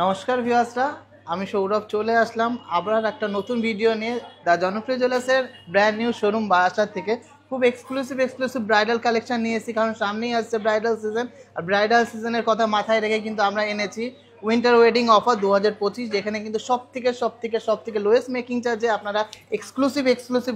নমস্কার ভিউয়ার্সরা, আমি সৌরভ চলে আসলাম আবার একটা নতুন ভিডিও নিয়ে দ্য জনপ্রিয় জুয়েলার্সের ব্র্যান্ড নিউ শোরুম বারাসাত থেকে। খুব এক্সক্লুসিভ ব্রাইডাল কালেকশন নিয়ে এসেছি, কারণ সামনেই আসছে ব্রাইডাল সিজন। আর ব্রাইডাল সিজনের কথা মাথায় রেখে কিন্তু আমরা এনেছি উইন্টার ওয়েডিং অফার 2025, যেখানে কিন্তু সব থেকে লোয়েস্ট মেকিং চার্জে আপনারা এক্সক্লুসিভ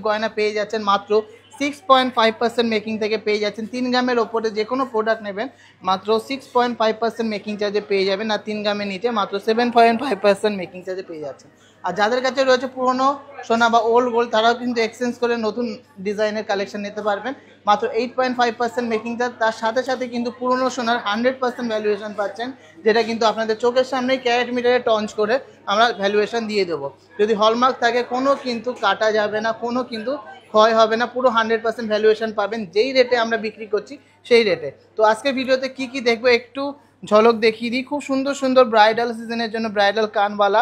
গয়না পেয়ে যাচ্ছেন। মাত্র 6.5% মেকিং থেকে পেয়ে যাচ্ছেন। 3 গ্রামের ওপরে যে কোনো প্রোডাক্ট নেবেন মাত্র 6.5% মেকিং চার্জে পেয়ে যাবেন, আর 3 গ্রামের নিচে মাত্র 7.5% মেকিং চার্জে পেয়ে যাচ্ছেন। আর যাদের কাছে রয়েছে পুরনো সোনা বা ওল্ড গোল্ড, তারাও কিন্তু এক্সচেঞ্জ করে নতুন ডিজাইনের কালেকশন নিতে পারবেন। মাত্র 8.5% মেকিং চার্জ, তার সাথে সাথে কিন্তু পুরনো সোনার 100% ভ্যালুয়েশন পাচ্ছেন, যেটা কিন্তু আপনাদের চোখের সামনেই ক্যারেট মিটারে টঞ্চ করে আমরা ভ্যালুয়েশন দিয়ে দেবো। যদি হলমার্ক থাকে কোনো কিন্তু কাটা যাবে না, কোনো কিন্তু ক্ষয় হবে না, পুরো 100% ভ্যালুয়েশন পাবেন। যেই রেটে আমরা বিক্রি করছি সেই রেটে। তো আজকের ভিডিওতে কি দেখবো একটু ঝলক দেখিয়ে দিই। খুব সুন্দর ব্রাইডাল সিজনের জন্য ব্রাইডাল কানবালা,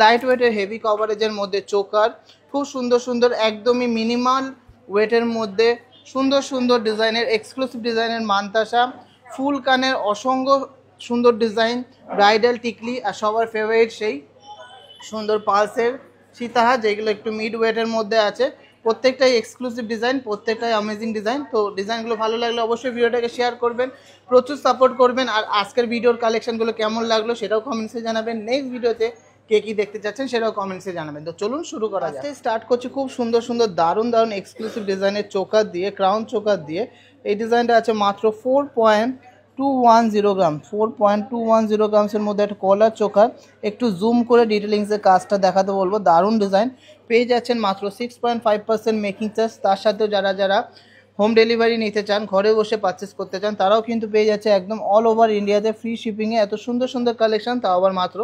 লাইট ওয়েটের হেভি কভারেজের মধ্যে চোকার, খুব সুন্দর একদমই মিনিমাল ওয়েটের মধ্যে সুন্দর ডিজাইনের এক্সক্লুসিভ ডিজাইনের মানতাসা, ফুল কানের অসংখ্য সুন্দর ডিজাইন, ব্রাইডাল টিকলি, আর সবার ফেভারিট সেই সুন্দর পালসের সীতাহার, যেগুলো একটু মিড ওয়েটের মধ্যে আছে। প্রত্যেকটাই এক্সক্লুসিভ ডিজাইন, প্রত্যেকটাই অ্যামেজিং ডিজাইন। তো ডিজাইনগুলো ভালো লাগলে অবশ্যই ভিডিওটাকে শেয়ার করবেন, প্রচুর সাপোর্ট করবেন। আর আজকের ভিডিওর কালেকশনগুলো কেমন লাগলো সেটাও কমেন্টসে জানাবেন। নেক্সট ভিডিওতে কি দেখতে চাচ্ছেন সেটাও কমেন্টসে জানাবেন। তো চলুন শুরু করা যাক। স্টার্ট করছি খুব সুন্দর দারুণ এক্সক্লুসিভ ডিজাইনের চোকার দিয়ে, ক্রাউন চোকার দিয়ে। এই ডিজাইনটা আছে মাত্র 4.210 গ্রাম, 4.210 গ্রামসের মধ্যে একটা কলার চোকার। একটু জুম করে ডিটেলিংসের কাজটা দেখাতে বলবো। দারুণ ডিজাইন পেয়ে যাচ্ছেন মাত্র 6.5% মেকিং চার্জ। তার সাথেও যারা হোম ডেলিভারি নিতে চান, ঘরে বসে পারচেস করতে চান, তারাও কিন্তু পেয়ে যাচ্ছে একদম অল ওভার ইন্ডিয়াতে ফ্রি শিপিংয়ে এত সুন্দর কালেকশন, তাও আবার মাত্র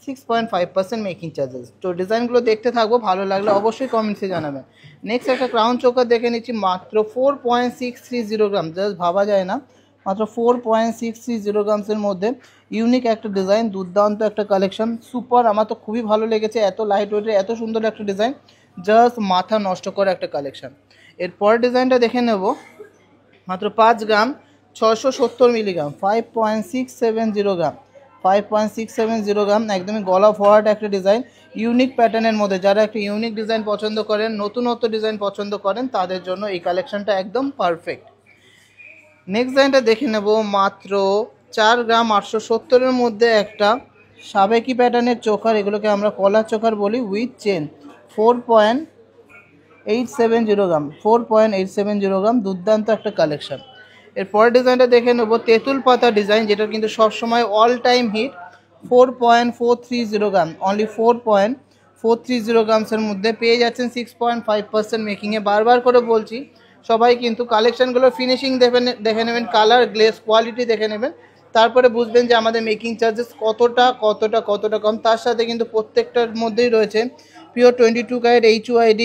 6.5% মেকিং চার্জেস। তো ডিজাইনগুলো দেখতে থাকবো, ভালো লাগলে অবশ্যই কমেন্টসে জানাবেন। নেক্সট একটা ক্রাউন চোকার দেখে নিচ্ছি মাত্র 4.630 গ্রাম, জাস্ট ভাবা যায় না, মাত্র 4.630 গ্রামসের মধ্যে ইউনিক একটা ডিজাইন, দুর্দান্ত একটা কালেকশন, সুপার। আমার তো খুবই ভালো লেগেছে, এত লাইট ওয়েটের এত সুন্দর একটা ডিজাইন, জাস্ট মাথা নষ্ট করা একটা কালেকশন। এরপর ডিজাইনটা দেখে নেব, মাত্র 5 গ্রাম 670 মিলিগ্রাম, 5.670 গ্রাম, 5.670 গ্রাম, একদমই গলা ফরওয়ার্ড একটা ডিজাইন, ইউনিক প্যাটার্নের মধ্যে। যারা একটা ইউনিক ডিজাইন পছন্দ করেন, নতুনত্ব ডিজাইন পছন্দ করেন, তাদের জন্য এই কালেকশনটা একদম পারফেক্ট। নেক্সট ডিজাইনটা দেখে নেব, মাত্র 4 গ্রাম 870-এর মধ্যে একটা সাবেকি প্যাটার্নের চোকার, এগুলোকে আমরা কলার চোকার বলি, উইথ চেন, 4.870 গ্রাম, 4.870 গ্রাম, দুর্দান্ত একটা কালেকশন। এরপরের ডিজাইনটা দেখে নেব, তেঁতুল পাতা ডিজাইন, যেটা কিন্তু সবসময় অল টাইম হিট, 4.430 গ্রাম, অনলি 4.430 গ্রামসের মধ্যে পেয়ে যাচ্ছেন 6.5% মেকিংয়ে। বারবার করে বলছি, সবাই কিন্তু কালেকশানগুলো ফিনিশিং দেখে নেবেন, কালার গ্লেস কোয়ালিটি দেখে নেবেন, তারপরে বুঝবেন যে আমাদের মেকিং চার্জেস কতটা কম। তার সাথে কিন্তু প্রত্যেকটার মধ্যেই রয়েছে pure 22 carat HUID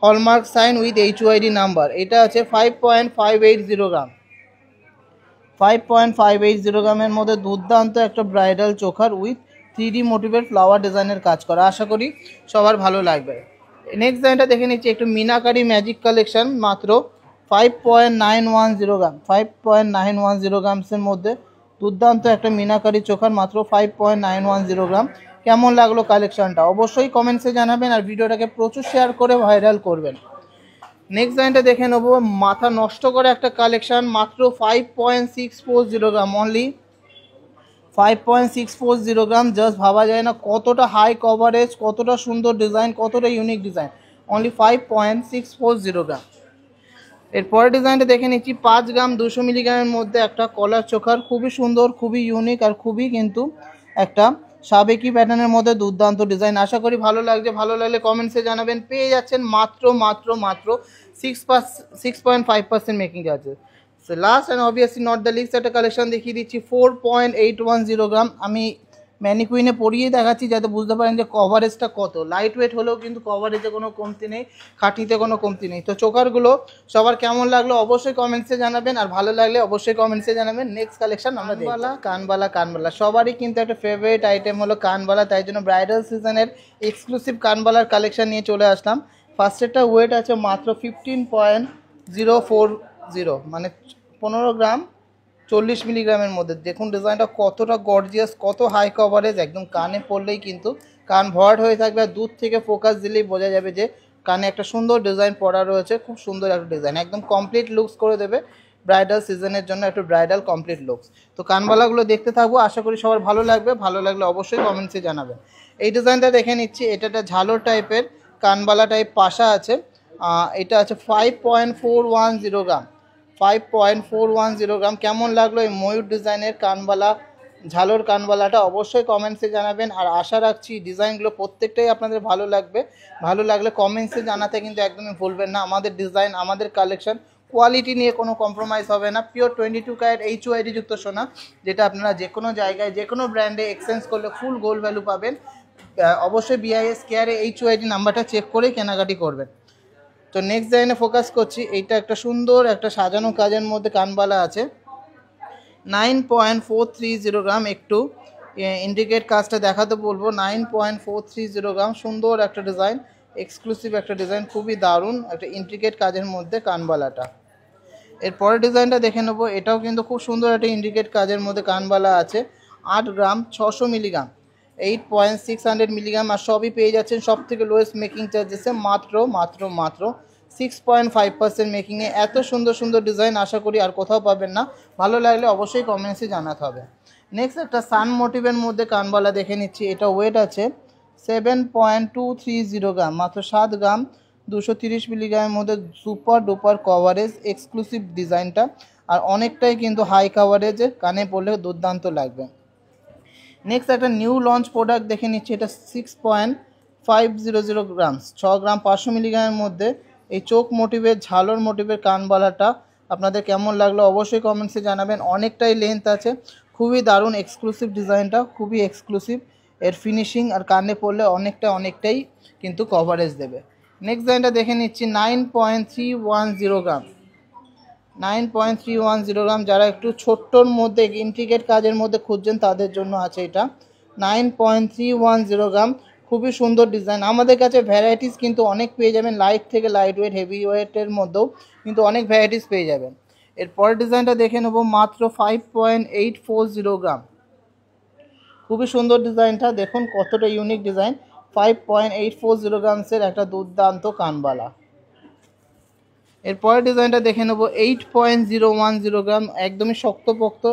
hallmark sign with HUID number. এটা আছে 5.580 গ্রাম, 5.580 গ্রামের মধ্যে দুর্দান্ত একটা ব্রাইডাল চোকার উইথ 3D মোটিভের ফ্লাওয়ার ডিজাইনের কাজ করা। আশা করি সবার ভালো লাগবে। নেক্সট ডিজাইনটা দেখে নিচ্ছি, একটু মিনাকারি ম্যাজিক কালেকশন, মাত্র 5.910 গ্রাম, 5.910 গ্রামসের মধ্যে দুর্দান্ত একটা মিনাকারি চোখার, মাত্র 5.910 গ্রাম। কেমন লাগলো কালেকশনটা অবশ্যই কমেন্টসে জানাবেন, আর ভিডিওটাকে প্রচুর শেয়ার করে ভাইরাল করবেন। নেক্সট ডিজাইনটা দেখে নেবো, মাথা নষ্ট করে একটা কালেকশন, মাত্র 5.640 গ্রাম, অনলি 5.640 গ্রাম, জাস্ট ভাবা যায় না কতটা হাই কভারেজ, কতটা সুন্দর ডিজাইন, কতটা ইউনিক ডিজাইন, অনলি 5.640 গ্রাম। এরপরের ডিজাইনটা দেখে নিচ্ছি, 5 গ্রাম 200 মিলিগ্রামের মধ্যে একটা কলার চোখার, খুবই সুন্দর, খুবই ইউনিক, আর খুবই কিন্তু একটা সাবেকি প্যাটার্নের মধ্যে দুর্দান্ত ডিজাইন। আশা করি ভালো লাগলে কমেন্টসে জানাবেন। পেয়ে যাচ্ছেন মাত্র 6.5% making charges. So last and obviously not the least একটা কালেকশন দেখিয়ে দিচ্ছি, 4.810 গ্রাম। আমি ম্যানিকুইনে পরিয়ে দেখাচ্ছি যাতে বুঝতে পারেন যে কভারেজটা কত। লাইট ওয়েট হলেও কিন্তু কভারেজে কোনো কমতি নেই, খাটনিতে কোনো কমতি নেই। তো চোকারগুলো সবার কেমন লাগলো অবশ্যই কমেন্টসে জানাবেন, আর ভালো লাগলে অবশ্যই কমেন্টসে জানাবেন। নেক্সট কালেকশন আমরা কানবালা সবারই কিন্তু একটা ফেভারিট আইটেম হলো কানবালা, তাই জন্য ব্রাইডাল সিজনের এক্সক্লুসিভ কানবালার কালেকশন নিয়ে চলে আসলাম। ফার্স্টেরটা ওয়েট আছে মাত্র 15.040, মানে 15 গ্রাম 40 মিলিগ্রামের মধ্যে। দেখুন ডিজাইনটা কতটা গর্জিয়াস, কত হাই কভারেজ, একদম কানে পড়লেই কিন্তু কান ভরাট হয়ে থাকবে। আর দূর থেকে ফোকাস দিলেই বোঝা যাবে যে কানে একটা সুন্দর ডিজাইন পরা রয়েছে, খুব সুন্দর একটা ডিজাইন, একদম কমপ্লিট লুকস করে দেবে ব্রাইডাল সিজনের জন্য, একটু ব্রাইডাল কমপ্লিট লুকস। তো কানবালাগুলো দেখতে থাকবো, আশা করি সবার ভালো লাগবে। ভালো লাগলে অবশ্যই কমেন্টসে জানাবেন। এই ডিজাইনটা দেখে নিচ্ছি, এটা একটা ঝালর টাইপের কানবালা টাইপ পাশা আছে। এটা আছে 5.410 গ্রাম, 5.410 গ্রাম। কেমন লাগলো এই ময়ূর ডিজাইনের কানবালা, ঝালর কানবালাটা অবশ্যই কমেন্টসে জানাবেন। আর আশা রাখছি ডিজাইনগুলো প্রত্যেকটাই আপনাদের ভালো লাগবে। ভালো লাগলে কমেন্টসে জানাতে কিন্তু একদমই ভুলবেন না। আমাদের ডিজাইন, আমাদের কালেকশন, কোয়ালিটি নিয়ে কোনো কম্প্রোমাইজ হবে না। পিওর 22 ক্যারেট HOID যুক্ত সোনা, যেটা আপনারা যে কোনো জায়গায় যে কোনো ব্র্যান্ডে এক্সচেঞ্জ করলে ফুল গোল্ড ভ্যালু পাবেন। অবশ্যই BIS কেয়ারে HOID নাম্বারটা চেক করেই কেনাকাটি করবেন। তো নেক্সট ডিজাইনে ফোকাস করছি। এইটা একটা সুন্দর একটা সাজানো কাজের মধ্যে কানবালা আছে, 9.430 গ্রাম। একটু ইন্ডিকেট কাজটা দেখাতে বলবো। 9.430 গ্রাম, সুন্দর একটা ডিজাইন, এক্সক্লুসিভ একটা ডিজাইন, খুবই দারুণ একটা ইন্ডিকেট কাজের মধ্যে কানবালাটা। এরপরের ডিজাইনটা দেখে নেবো। এটাও কিন্তু খুব সুন্দর একটা ইন্ডিকেট কাজের মধ্যে কানবালা আছে, 8 গ্রাম, 600 মিলিগ্রাম, 8.600 মিলিগ্রাম। আর সবই পেয়ে যাচ্ছেন সব থেকে লোয়েস্ট মেকিং চার্জেসে, মাত্র মাত্র মাত্র 6.5% মেকিংয়ে। এত সুন্দর সুন্দর ডিজাইন আশা করি আর কোথাও পাবেন না। ভালো লাগলে অবশ্যই কমেন্টসে জানাতে হবে। নেক্সট একটা সান মোটিভের মধ্যে কানবালা দেখে নিচ্ছি। এটা ওয়েট আছে 7.230 গ্রাম, মাত্র 7 গ্রাম, 230 মিলিগ্রামের মধ্যে। সুপার ডুপার কভারেজ, এক্সক্লুসিভ ডিজাইনটা, আর অনেকটাই কিন্তু হাই কভারেজে, কানে পড়লে দুর্দান্ত লাগবে। নেক্সট একটা নিউ লঞ্চ প্রোডাক্ট দেখে নিচ্ছি। এটা 6.500 গ্রামস, 6 গ্রাম 500 মিলিগ্রামের মধ্যে। এই চোখ মোটিভের, ঝালর মোটিভের কানবালাটা আপনাদের কেমন লাগলো অবশ্যই কমেন্টসে জানাবেন। অনেকটাই লেন্থ আছে, খুবই দারুণ এক্সক্লুসিভ ডিজাইনটা, খুবই এক্সক্লুসিভ। এর ফিনিশিং আর কানে পড়লে অনেকটাই কিন্তু কভারেজ দেবে। নেক্সট ডিজাইনটা দেখে নিচ্ছি। 9.310 গ্রাম, 9.310 গ্রাম। যারা একটু ছোট্টর মধ্যে ইন্ট্রিকেট কাজের মধ্যে খুঁজছেন তাদের জন্য আছে এটা, 9.310 গ্রাম। খুবই সুন্দর ডিজাইন। আমাদের কাছে ভ্যারাইটিস কিন্তু অনেক পেয়ে যাবেন, লাইট থেকে লাইট ওয়েট, হেভি ওয়েটের মধ্যেও কিন্তু অনেক ভ্যারাইটিস পেয়ে যাবেন। এরপরের ডিজাইনটা দেখে নেব। মাত্র 5.840 গ্রাম, খুবই সুন্দর ডিজাইনটা, দেখুন কতটা ইউনিক ডিজাইন। 5.840 গ্রামসের একটা দুর্দান্ত কানবালা। এরপরের ডিজাইনটা দেখে নেব। 8.010 গ্রাম, একদমই শক্তপোক্ত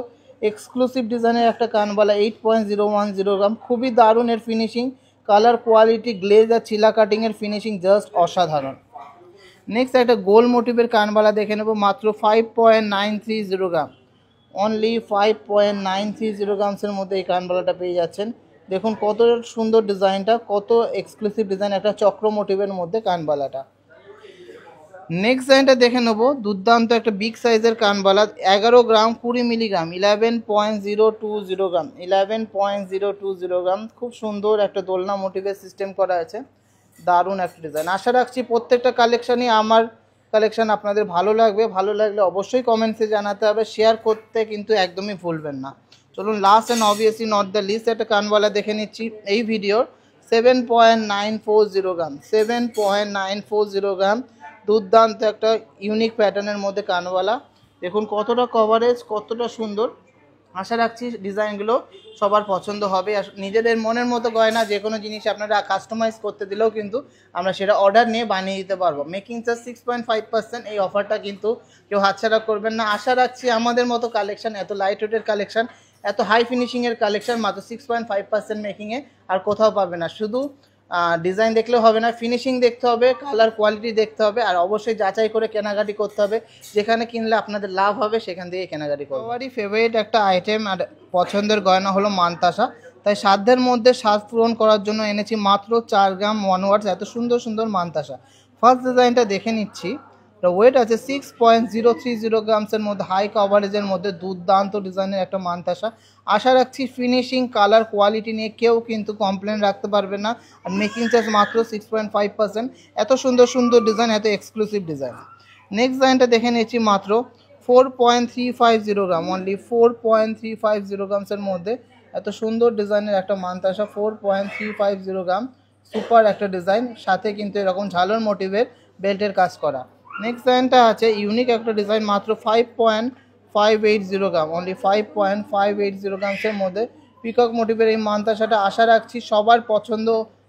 এক্সক্লুসিভ ডিজাইনের একটা কানবালা, 8.010 গ্রাম। খুবই দারুণ এর ফিনিশিং, কালার কোয়ালিটি, গ্লেজ আর চিলা কাটিংয়ের ফিনিশিং জাস্ট অসাধারণ। নেক্সট একটা গোল মোটিভের কানবালা দেখে নেব। মাত্র 5.930 গ্রাম, অনলি 5.930 গ্রামসের মধ্যে এই কানবালাটা পেয়ে যাচ্ছেন। দেখুন কত সুন্দর ডিজাইনটা, কত এক্সক্লুসিভ ডিজাইন, একটা চক্র মোটিভের মধ্যে কানবালাটা। নেক্সট ডিজাইনটা দেখে নেবো। দুর্দান্ত একটা বিগ সাইজের কানবালা, 11 গ্রাম 20 মিলিগ্রাম, 11.020 গ্রাম, 11.020 গ্রাম। খুব সুন্দর একটা দোলনা মোটিভের সিস্টেম করা আছে, দারুণ একটা ডিজাইন। আশা রাখছি প্রত্যেকটা কালেকশানই আমার কালেকশান আপনাদের ভালো লাগবে। ভালো লাগলে অবশ্যই কমেন্টসে জানাতে হবে, শেয়ার করতে কিন্তু একদমই ভুলবেন না। চলুন last and obviously not the least একটা কানবালা দেখে নিচ্ছি এই ভিডিওর। 7.940 গ্রাম, 7.940 গ্রাম। দুর্দান্ত একটা ইউনিক প্যাটার্নের মধ্যে কানবালা, দেখুন কতটা কভারেজ, কতটা সুন্দর। আশা রাখছি ডিজাইনগুলো সবার পছন্দ হবে। আর নিজেদের মনের মতো গয়না যে কোনো জিনিস আপনারা কাস্টমাইজ করতে দিলেও কিন্তু আমরা সেটা অর্ডার নিয়ে বানিয়ে দিতে পারবো। মেকিং চার্জ 6.5%, এই অফারটা কিন্তু কেউ হাতছাড়া করবেন না। আশা রাখছি আমাদের মতো কালেকশান, এত লাইট ওয়েটের কালেকশান, এত হাই ফিনিশিংয়ের কালেকশান মাত্র 6.5% মেকিংয়ে আর কোথাও পাবে না। শুধু ডিজাইন দেখলেও হবে না, ফিনিশিং দেখতে হবে, কালার কোয়ালিটি দেখতে হবে, আর অবশ্যই যাচাই করে কেনাকাটি করতে হবে। যেখানে কিনলে আপনাদের লাভ হবে সেখান থেকে কেনাকাটি করবে। সবারই ফেভারিট একটা আইটেম আর পছন্দের গয়না হলো মানতাসা, তাই সাধ্যের মধ্যে স্বাদ পূরণ করার জন্য এনেছি মাত্র 4 গ্রাম 1 ওয়াটস এত সুন্দর সুন্দর মানতাসা। ফার্স্ট ডিজাইনটা দেখে নিচ্ছি। ওয়েট আছে 6.030 গ্রামসের মধ্যে, হাই কভারেজের মধ্যে দুর্দান্ত ডিজাইনের একটা মানতাসা। আশা রাখছি ফিনিশিং, কালার, কোয়ালিটি নিয়ে কেউ কিন্তু কমপ্লেন রাখতে পারবে না। আর মেকিং চার্জ মাত্র 6.5%। এত সুন্দর সুন্দর ডিজাইন, এত এক্সক্লুসিভ ডিজাইন। নেক্সট ডিজাইনটা দেখে নিচ্ছি। মাত্র 4.350 গ্রাম, অনলি 4.350 গ্রামসের মধ্যে এত সুন্দর ডিজাইনের একটা মানতাসা, 4.350 গ্রাম। সুপার একটা ডিজাইন, সাথে কিন্তু এরকম ঝালর মোটিভের বেল্টের কাজ করা। নেক্সট ডিজাইনটা আছে ইউনিক একটা ডিজাইন, মাত্র 580 গ্রাম, অনলি 5.580 গ্রামসের মধ্যে পিকক মোটিভের এই মান্তাসাটা আশা রাখছি সবার পছন্দ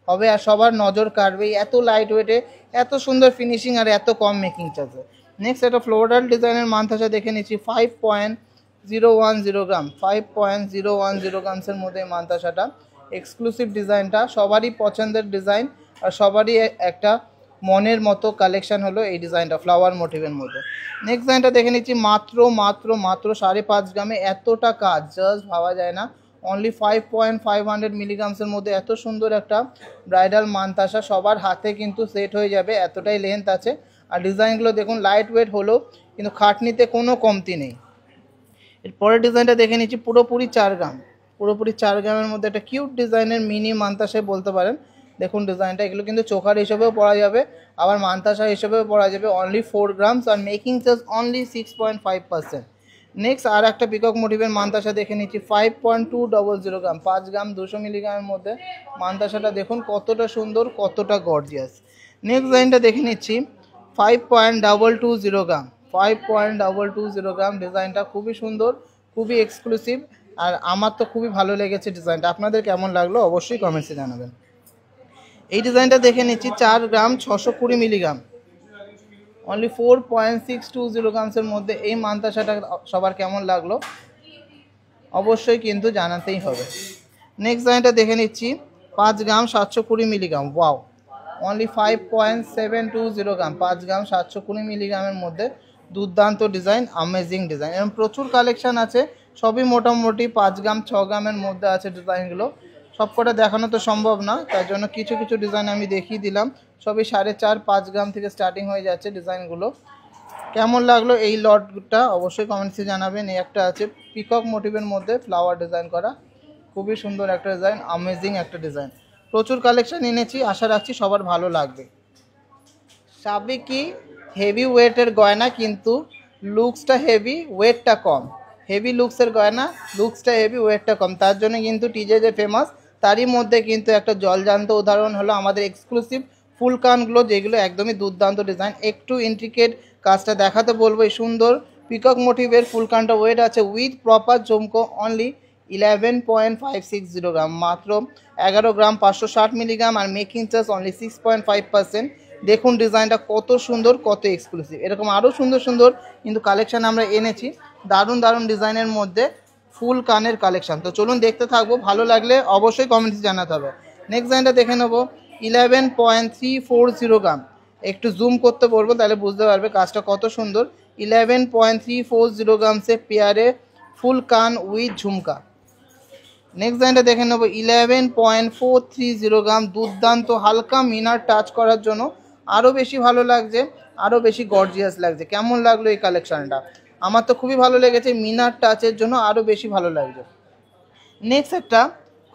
হবে আর সবার নজর কাড়বে। এত লাইট ওয়েটে এত সুন্দর ফিনিশিং আর এত কম মেকিং চার্জে। নেক্সট একটা ফ্লোরাল ডিজাইনের মান্তাসা দেখে নিচ্ছি 5.010 গ্রাম, 5.010 গ্রামসের মধ্যে এই মান্তাসাটা এক্সক্লুসিভ ডিজাইনটা সবারই পছন্দের ডিজাইন আর সবারই একটা মনের মতো কালেকশন হলো এই ডিজাইনটা ফ্লাওয়ার মোটিভের মধ্যে। নেক্সট ডিজাইনটা দেখে নিচ্ছি মাত্র 5.5 গ্রামে এতটা কাজ জাস্ট ভাবা যায় না। অনলি 5.500 মিলিগ্রামসের মধ্যে এত সুন্দর একটা ব্রাইডাল মান্তাসা সবার হাতে কিন্তু সেট হয়ে যাবে, এতটাই লেন্থ আছে। আর ডিজাইনগুলো দেখুন লাইট ওয়েট হলেও কিন্তু খাটনিতে কোনো কমতি নেই। এরপরের ডিজাইনটা দেখে নিচ্ছি পুরোপুরি 4 গ্রাম, পুরোপুরি 4 গ্রামের মধ্যে একটা কিউট ডিজাইনের মিনি মান্তাসাই বলতে পারেন। দেখুন ডিজাইনটা, এগুলো কিন্তু চোখার হিসেবেও পরা যাবে আবার মান্তাসা হিসেবেও পরা যাবে। অনলি 4 গ্রামস আর মেকিং চার্জ অনলি 6.5%। নেক্সট আর একটা পিকক মোটিভের মান্তাসা দেখে নিচ্ছি 5.200 গ্রাম, 5 গ্রাম 200 মিলিগ্রামের মধ্যে মান্তাসাটা দেখুন কতটা সুন্দর কতটা গর্জিয়াস। নেক্সট ডিজাইনটা দেখে নিচ্ছি 5.220 গ্রাম, 5.220 গ্রাম। ডিজাইনটা খুবই সুন্দর, খুবই এক্সক্লুসিভ আর আমার তো খুবই ভালো লেগেছে ডিজাইনটা। আপনাদের কেমন লাগলো অবশ্যই কমেন্টসে জানাবেন। এই ডিজাইনটা দেখে নিচ্ছি 4 গ্রাম 620 মিলিগ্রাম, অনলি 4.620 গ্রামসের মধ্যে এই মান্তাসাটা সবার কেমন লাগলো অবশ্যই কিন্তু জানাতেই হবে। নেক্সট ডিজাইনটা দেখে নিচ্ছি 5 গ্রাম 720 মিলিগ্রাম, ওয়াও, অনলি 5.720 গ্রাম, 5 গ্রাম 720 মিলিগ্রামের মধ্যে দুর্দান্ত ডিজাইন, আমেজিং ডিজাইন। এরকম প্রচুর কালেকশান আছে, সবই মোটামুটি 5 গ্রাম 6 গ্রামের মধ্যে আছে ডিজাইনগুলো। সব কটা দেখানো তো সম্ভব না, তার জন্য কিছু কিছু ডিজাইন আমি দেখিয়ে দিলাম। সবই 4.5-5 গ্রাম থেকে স্টার্টিং হয়ে যাচ্ছে ডিজাইনগুলো। কেমন লাগলো এই লটটা অবশ্যই কমেন্টসে জানাবেন। এই একটা আছে পিকক মোটিভের মধ্যে ফ্লাওয়ার ডিজাইন করা, খুবই সুন্দর একটা ডিজাইন, আমেজিং একটা ডিজাইন। প্রচুর কালেকশন এনেছি, আশা রাখছি সবার ভালো লাগবে। সাবেকি হেভি ওয়েটের গয়না কিন্তু লুকসটা হেভি, ওয়েটটা কম। হেভি লুকসের গয়না, লুকসটা হেভি, ওয়েটটা কম, তার জন্য কিন্তু টিজে যে ফেমাস। তারই মধ্যে কিন্তু একটা জলজান্ত উদাহরণ হলো আমাদের এক্সক্লুসিভ ফুল কানগুলো, যেগুলো একদমই দুর্দান্ত ডিজাইন। একটু ইন্ট্রিকেট কাজটা দেখাতে বলবো। এই সুন্দর পিকক মোটিভের ফুল কানটা ওয়েট আছে উইথ প্রপার ঝুমকো অনলি 11.560 গ্রাম, মাত্র 11 গ্রাম 560 মিলিগ্রাম আর মেকিং চার্জ অনলি 6.5%। দেখুন ডিজাইনটা কত সুন্দর, কত এক্সক্লুসিভ। এরকম আরও সুন্দর সুন্দর কিন্তু কালেকশান আমরা এনেছি, দারুণ দারুণ ডিজাইনের মধ্যে ফুল কানের কালেকশান। তো চলুন দেখতে থাকবো, ভালো লাগলে অবশ্যই কমেন্টে জানাতে হবে। নেক্সট ডিজাইনটা দেখে নেবো 11.340 গ্রাম, একটু জুম করতে বলবো তাহলে বুঝতে পারবে কাজটা কত সুন্দর। 11.340 গ্রামসে পেয়ারে ফুল কান উইথ ঝুমকা। নেক্সট ডিজাইনটা দেখে নেবো 11.430 গ্রাম, দুর্দান্ত হালকা মিনার টাচ করার জন্য আরও বেশি ভালো লাগছে, আরও বেশি গর্জিয়াস লাগছে। কেমন লাগলো এই কালেকশানটা? আমার তো খুবই ভালো লেগেছে, মিনার টাচের জন্য আরও বেশি ভালো লাগছে। নেক্সট একটা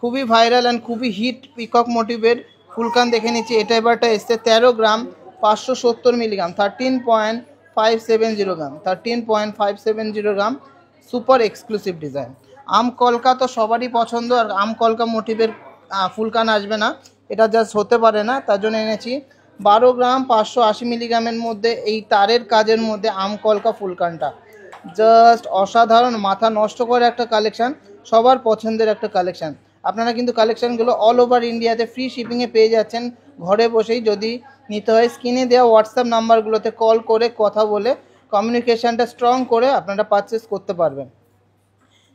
খুবই ভাইরাল অ্যান্ড খুবই হিট পিকক মোটিভের ফুলকান দেখে নিচ্ছি। এটা এবারটা এসছে 13 গ্রাম 570 মিলিগ্রাম, 13.570 গ্রাম, 13.570 গ্রাম, সুপার এক্সক্লুসিভ ডিজাইন। আম কলকা তো সবারই পছন্দ, আর আম কলকা মোটিভের ফুলকান আসবে না, এটা জাস্ট হতে পারে না। তার জন্য এনেছি 12 গ্রাম 580 মিলিগ্রামের মধ্যে এই তারের কাজের মধ্যে আম কলকা ফুলকানটা। জাস্ট অসাধারণ, মাথা নষ্ট করে একটা কালেকশান, সবার পছন্দের একটা কালেকশান। আপনারা কিন্তু কালেকশানগুলো অল ওভার ইন্ডিয়াতে ফ্রি শিপিংয়ে পেয়ে যাচ্ছেন ঘরে বসেই। যদি নিতে হয় স্ক্রিনে দেওয়া হোয়াটসঅ্যাপ নাম্বারগুলোতে কল করে কথা বলে কমিউনিকেশানটা স্ট্রং করে আপনারা পারচেস করতে পারবেন।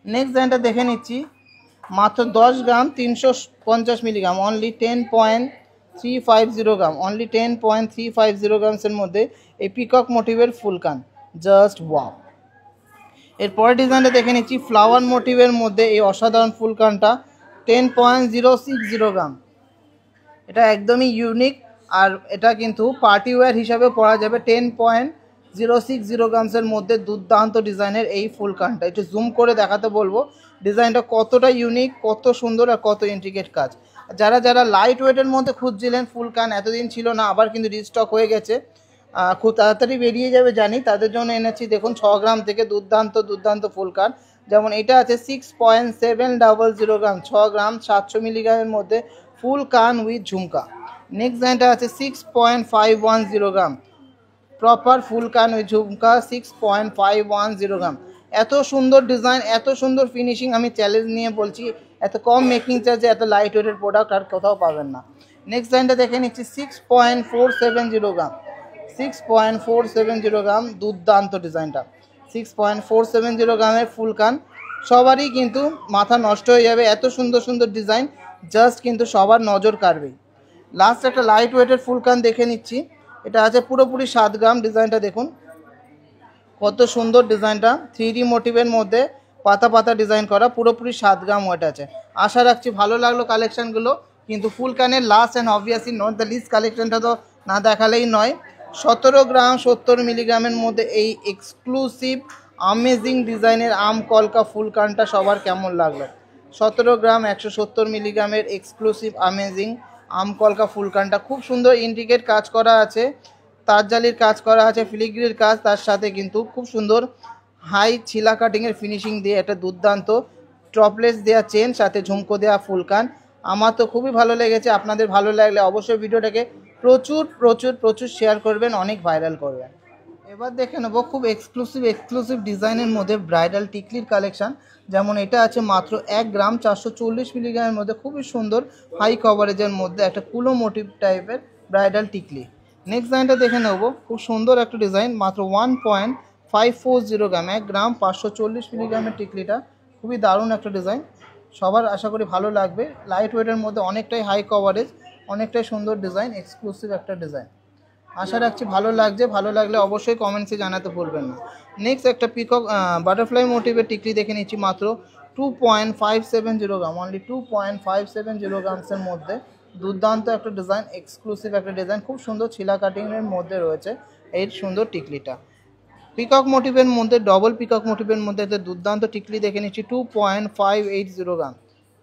নেক্সট ডিজাইনটা দেখে নিচ্ছি মাত্র 10 গ্রাম 350 মিলিগ্রাম, অনলি 10.350 গ্রাম, অনলি 10.350 গ্রামসের মধ্যে এই পিকক মোটিভের ফুলকান, জাস্ট ওয়াও। এরপরের ডিজাইনটা দেখে নিচ্ছি ফ্লাওয়ার মোটিভের মধ্যে এই অসাধারণ ফুলকানটা 10.060 গ্রাম। এটা একদমই ইউনিক আর এটা কিন্তু পার্টি ওয়্যার হিসাবে পরা যাবে। 10.060 গ্রামসের মধ্যে দুর্দান্ত ডিজাইনের এই ফুলকানটা একটু জুম করে দেখাতে বলবো ডিজাইনটা কতটা ইউনিক, কত সুন্দর আর কত ইন্ট্রিকেট কাজ। যারা যারা লাইট ওয়েটের মধ্যে খুঁজছিলেন ফুলকান, এতদিন ছিল না, আবার কিন্তু রিস্টক হয়ে গেছে, খুব তাড়াতাড়ি বেরিয়ে যাবে জানি, তাদের জন্য এনেছি দেখুন 6 গ্রাম থেকে দুর্দান্ত দুর্দান্ত ফুলকান। যেমন এটা আছে 6.700 গ্রাম, 6 গ্রাম 700 মিলিগ্রামের মধ্যে ফুল কান উইথ ঝুমকা। নেক্সট ডিজাইনটা আছে 6.510 গ্রাম, প্রপার ফুল কান উইথ ঝুমকা, 6.510 গ্রাম। এত সুন্দর ডিজাইন, এত সুন্দর ফিনিশিং, আমি চ্যালেঞ্জ নিয়ে বলছি এত কম মেকিং চার্জে এত লাইট ওয়েটের প্রোডাক্ট আর কোথাও পাবেন না। নেক্সট ডিজাইনটা দেখে নিচ্ছি 6.470 গ্রাম, 6.470 গ্রাম, দুর্দান্ত ডিজাইনটা। 6.470 গ্রামের ফুল কান, সবারই কিন্তু মাথা নষ্ট হয়ে যাবে, এত সুন্দর সুন্দর ডিজাইন, জাস্ট কিন্তু সবার নজর কাড়বেই। লাস্ট একটা লাইট ওয়েটের ফুল কান দেখে নিচ্ছি, এটা আছে পুরোপুরি 7 গ্রাম। ডিজাইনটা দেখুন কত সুন্দর ডিজাইনটা, 3D মোটিভের মধ্যে পাতা পাতা ডিজাইন করা, পুরোপুরি 7 গ্রাম ওয়েট আছে। আশা রাখছি ভালো লাগলো কালেকশানগুলো। কিন্তু ফুল কানের last and obviously not the least কালেকশানটা তো না দেখালেই নয়। 17 গ্রাম 70 মিলিগ্রামের মধ্যে এই এক্সক্লুসিভ আমেজিং ডিজাইনের আম কলকা ফুল কানটা সবার কেমন লাগলো? 17 গ্রাম 170 মিলিগ্রামের এক্সক্লুসিভ আমেজিং আম কলকা ফুল কানটা খুব সুন্দর ইন্ট্রিকেট কাজ করা আছে, তারজালির কাজ করা আছে, ফিলিগ্রির কাজ, তার সাথে কিন্তু খুব সুন্দর হাই ছিলা কাটিংয়ের ফিনিশিং দিয়ে একটা দুর্দান্ত টপলেস দেওয়া চেন, সাথে ঝুমকো দেওয়া ফুলকান। আমার তো খুবই ভালো লেগেছে। আপনাদের ভালো লাগলে অবশ্যই ভিডিওটাকে প্রচুর প্রচুর প্রচুর শেয়ার করবেন, অনেক ভাইরাল করবেন। এবার দেখে নেব খুব এক্সক্লুসিভ ডিজাইনের মধ্যে ব্রাইডাল টিকলির কালেকশান। যেমন এটা আছে মাত্র 1 গ্রাম 440 মিলিগ্রামের মধ্যে, খুবই সুন্দর হাই কভারেজের মধ্যে একটা কুলো মোটিভ টাইপের ব্রাইডাল টিকলি। নেক্সট ডিজাইনটা দেখে নেব, খুব সুন্দর একটা ডিজাইন, মাত্র 1.540 গ্রাম, 1 গ্রাম 540 মিলিগ্রামের টিকলিটা, খুবই দারুণ একটা ডিজাইন, সবার আশা করি ভালো লাগবে। লাইট ওয়েটের মধ্যে অনেকটাই হাই কভারেজ, অনেকটাই সুন্দর ডিজাইন, এক্সক্লুসিভ একটা ডিজাইন। আশা রাখছি ভালো লাগছে, ভালো লাগলে অবশ্যই কমেন্টসে জানাতে ভুলবেন না। নেক্সট একটা পিকক বাটারফ্লাই মোটিভের টিকলি দেখে নিচ্ছি, মাত্র 2.570 গ্রাম, অনলি 2.570 গ্রামসের মধ্যে দুর্দান্ত একটা ডিজাইন, এক্সক্লুসিভ একটা ডিজাইন, খুব সুন্দর ছিলা কাটিংয়ের মধ্যে রয়েছে এই সুন্দর টিকলিটা। পিকক মোটিভের মধ্যে, ডবল পিকক মোটিভের মধ্যে একটা দুর্দান্ত টিকলি দেখে নিচ্ছি, 2.580 গ্রাম,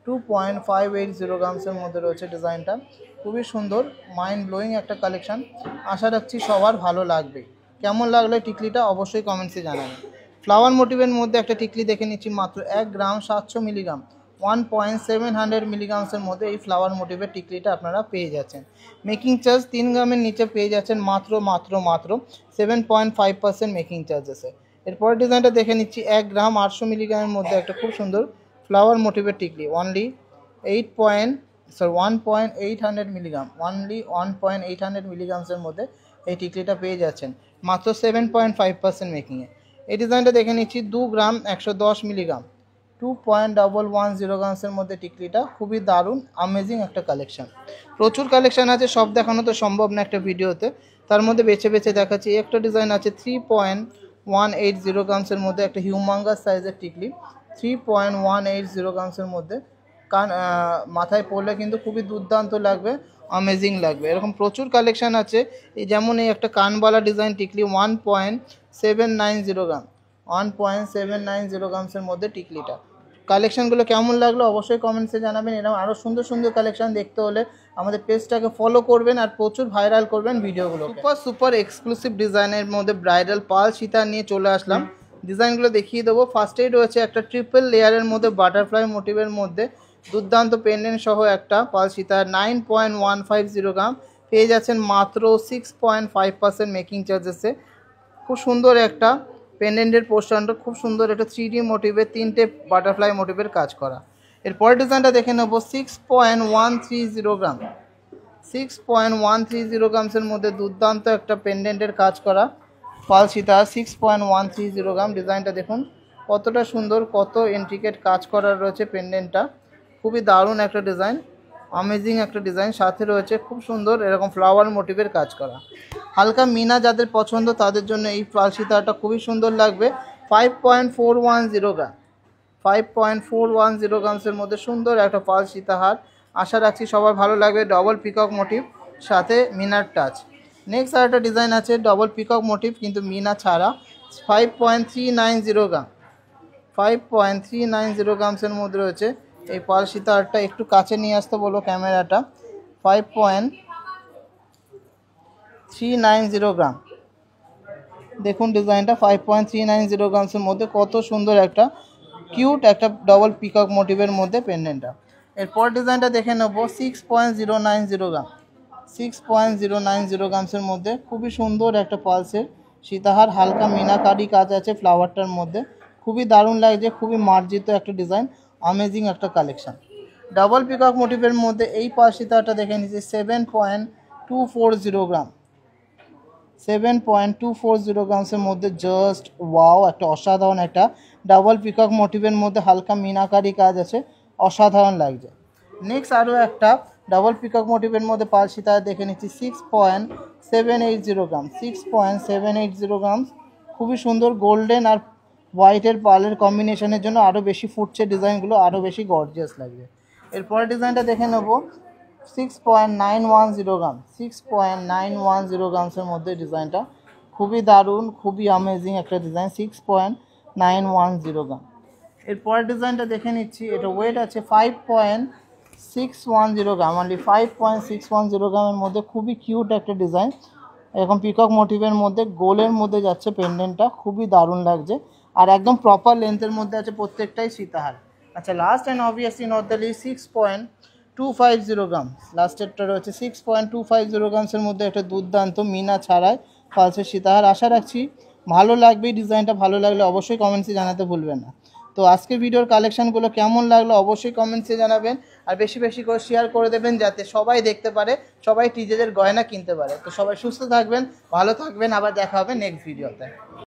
2.580 গ্রামসের মধ্যে রয়েছে ডিজাইনটা, খুবই সুন্দর মাইন্ড ব্লোয়িং একটা কালেকশান। আশা রাখছি সবার ভালো লাগবে। কেমন লাগলো টিকলিটা অবশ্যই কমেন্টসে জানাবেন। ফ্লাওয়ার মোটিভের মধ্যে একটা টিকলি দেখে নিচ্ছি, মাত্র 1 গ্রাম 700 মিলিগ্রাম, 1.700 মিলিগ্রামসের মধ্যে এই ফ্লাওয়ার মোটিভের টিকলিটা আপনারা পেয়ে যাচ্ছেন। মেকিং চার্জ 3 গ্রামের নিচে পেয়ে যাচ্ছেন মাত্র 7.5% মেকিং চার্জেসে। এরপরের ডিজাইনটা দেখে নিচ্ছি, 1 গ্রাম 800 মিলিগ্রামের মধ্যে একটা খুব সুন্দর ফ্লাওয়ার মোটিভের টিকলি, অনলি 1.800 মিলিগ্রাম, অনলি 1.800 মিলিগ্রামসের মধ্যে এই টিকলিটা পেয়ে যাচ্ছেন মাত্র 7.5% মেকিংয়ে। এই ডিজাইনটা দেখে নিচ্ছি, 2 গ্রাম 110 মিলিগ্রাম, 2.110 গ্রামসের মধ্যে টিকলিটা, খুবই দারুণ আমেজিং একটা কালেকশান। প্রচুর কালেকশান আছে, সব দেখানো তো সম্ভব না একটা ভিডিওতে, তার মধ্যে বেছে বেছে দেখাচ্ছি। একটা ডিজাইন আছে 3.180 গ্রামসের মধ্যে একটা হিউমাঙ্গাস সাইজের টিকলি, 3.180 গ্রামসের মধ্যে, কান মাথায় পড়লে কিন্তু খুবই দুর্দান্ত লাগবে, অ্যামেজিং লাগবে। এরকম প্রচুর কালেকশান আছে। এই যেমন এই একটা কানবালা ডিজাইন টিকলি, 1.790 গ্রাম, 1.790 গ্রামসের মধ্যে টিকলিটা। কালেকশানগুলো কেমন লাগলো অবশ্যই কমেন্টসে জানাবেন। এরকম আরও সুন্দর সুন্দর কালেকশান দেখতে হলে আমাদের পেজটাকে ফলো করবেন আর প্রচুর ভাইরাল করবেন ভিডিওগুলো। সুপার এক্সক্লুসিভ ডিজাইনের মধ্যে ব্রাইডাল পাল সীতার নিয়ে চলে আসলাম। ডিজাইনগুলো দেখিয়ে দেবো। ফার্স্টেই রয়েছে একটা ট্রিপল লেয়ারের মধ্যে বাটারফ্লাই মোটিভের মধ্যে দুর্দান্ত পেন্ডেন্ট সহ একটা পাল সীতা, 9.150 গ্রাম, পেয়ে যাচ্ছেন মাত্র 6.5% মেকিং চার্জেসে। খুব সুন্দর একটা পেন্ডেন্টের পোর্শনটা, খুব সুন্দর একটা 3D মোটিভের 3টে বাটারফ্লাই মোটিভের কাজ করা। এরপরের ডিজাইনটা দেখে নেব, 6.130 গ্রাম, 6.130 গ্রামসের মধ্যে দুর্দান্ত একটা পেন্ডেন্টের কাজ করা পাল সীতা, 6.130 গ্রাম। ডিজাইনটা দেখুন কতটা সুন্দর, কত ইন্ট্রিকেট কাজ করা রয়েছে পেন্ডেন্টটা, খুবই দারুণ একটা ডিজাইন, অ্যামেজিং একটা ডিজাইন, সাথে রয়েছে খুব সুন্দর এরকম ফ্লাওয়ার মোটিভের কাজ করা। হালকা মিনা যাদের পছন্দ তাদের জন্য এই পাল সীতাটা খুবই সুন্দর লাগবে। 5.410 গ্রাম, 5.410 গ্রামসের মধ্যে সুন্দর একটা পাল সীতাহার। আশা রাখছি সবার ভালো লাগবে। ডবল পিকক মোটিভ সাথে মিনার টাচ। নেক্সট আর একটা ডিজাইন আছে ডবল পিকক মোটিভ কিন্তু মিনা ছাড়া, 5.390 গ্রাম, 5.390 গ্রামসের মধ্যে রয়েছে এই পাল সীতাহারটা। একটু কাছে নিয়ে আসতে বলো ক্যামেরাটা। 5.390 গ্রাম, দেখুন ডিজাইনটা 5.390 গ্রামসের মধ্যে কত সুন্দর একটা কিউট একটা ডবল পিকক মোটিভের মধ্যে পেন্ডেন্টটা। এরপর ডিজাইনটা দেখে নেব, 6.090 গ্রাম, 6.090 গ্রামসের মধ্যে খুবই সুন্দর একটা পালসের সীতাহার, হালকা মিনাকারি কাজ আছে ফ্লাওয়ারটার মধ্যে, খুবই দারুণ লাগছে, খুবই মার্জিত একটা ডিজাইন, অ্যামেজিং একটা কালেকশন। ডাবল পিকক মোটিভের মধ্যে এই পাল সীতাহারটা দেখে নিচ্ছি 7.240 গ্রাম, 7.240 গ্রামসের মধ্যে জাস্ট ওয়াও, একটা অসাধারণ একটা ডাবল পিকক মোটিভের মধ্যে হালকা মিনাকারি কাজ আছে, অসাধারণ লাগছে। নেক্সট আরও একটা ডাবল পিকক মোটিভের মধ্যে পাল সীতাহার দেখে নিচ্ছি 6.780 গ্রাম, 6.780 গ্রাম, খুবই সুন্দর গোল্ডেন আর হোয়াইটের পালের কম্বিনেশনের জন্য আরও বেশি ফুটছে ডিজাইনগুলো, আরও বেশি গর্জিয়াস লাগবে। এরপরের ডিজাইনটা দেখে নেব 6.910 গ্রাম, 6.910 গ্রামসের মধ্যে ডিজাইনটা খুবই দারুণ, খুবই অ্যামেজিং একটা ডিজাইন, 6.910 গ্রাম। এরপরের ডিজাইনটা দেখে নিচ্ছি, এটা ওয়েট আছে 5.610 গ্রাম, অনলি 5.610 গ্রামের মধ্যে খুবই কিউট একটা ডিজাইন। এরকম পিকক মোটিভের মধ্যে গোলের মধ্যে যাচ্ছে পেন্ডেন্টটা, খুবই দারুণ লাগছে আর একদম প্রপার লেন্থের মধ্যে আছে প্রত্যেকটাই সীতাহার। আচ্ছা, last and obviously not the least 6.250 gram, লাস্টেরটা রয়েছে 6.250 গ্রামসের মধ্যে একটা দুর্দান্ত মিনা ছাড়াই পালসের সীতাহার। আশা রাখছি ভালো লাগবে, ডিজাইনটা ভালো লাগলে অবশ্যই কমেন্টসে জানাতে ভুলবেন না। তো আজকের ভিডিওর কালেকশানগুলো কেমন লাগলো অবশ্যই কমেন্টসে জানাবেন, আর বেশি বেশি করে শেয়ার করে দেবেন যাতে সবাই দেখতে পারে, সবাই টিজেদের গয়না কিনতে পারে। তো সবাই সুস্থ থাকবেন, ভালো থাকবেন, আবার দেখা হবে নেক্সট ভিডিওতে।